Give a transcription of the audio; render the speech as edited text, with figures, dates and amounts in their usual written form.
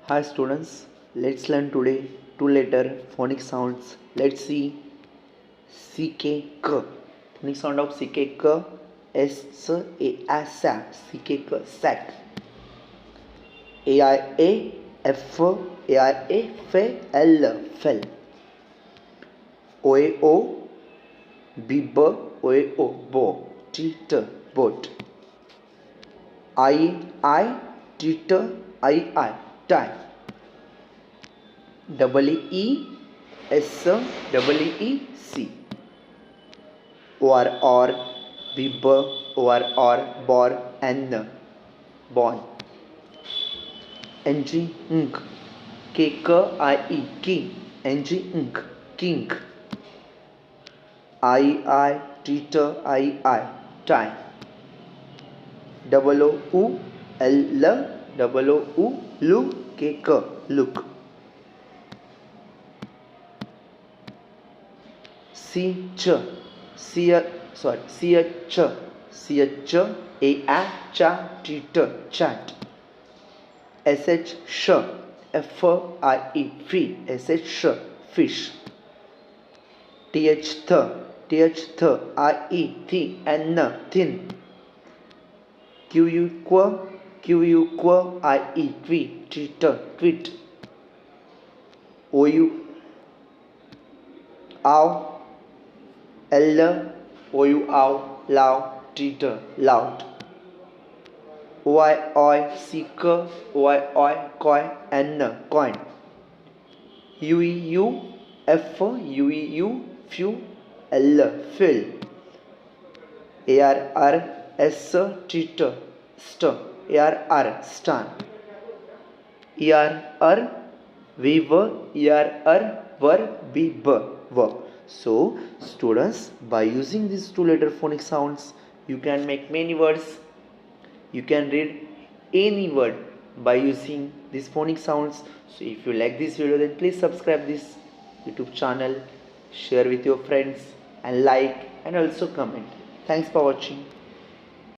Hi students, let's learn today two letter phonic sounds. Let's see CK K. Phonic sound of CK K. S A S CK K sack. AIA F AIA L fell. OAO Bib OAO bo tit boat. I tit I tie. Double E S double E C. Or bib or bor n born. Ng ink K K I E king. Ng ink king. I tit I tie. Double O L double O lu K K look. C ch a cha tit chat. Sh f I e sh fish. Th I e n thin. Q I e tweet. O u ow L ow loud loud. Oi seek oi coy n coin. U f few L fill. AR S tit AR stan. ER weaver were be verb. So students, by using these two letter phonic sounds you can make many words. You can read any word by using these phonic sounds. So if you like this video, then please subscribe this YouTube channel, share with your friends and like and also comment. Thanks for watching.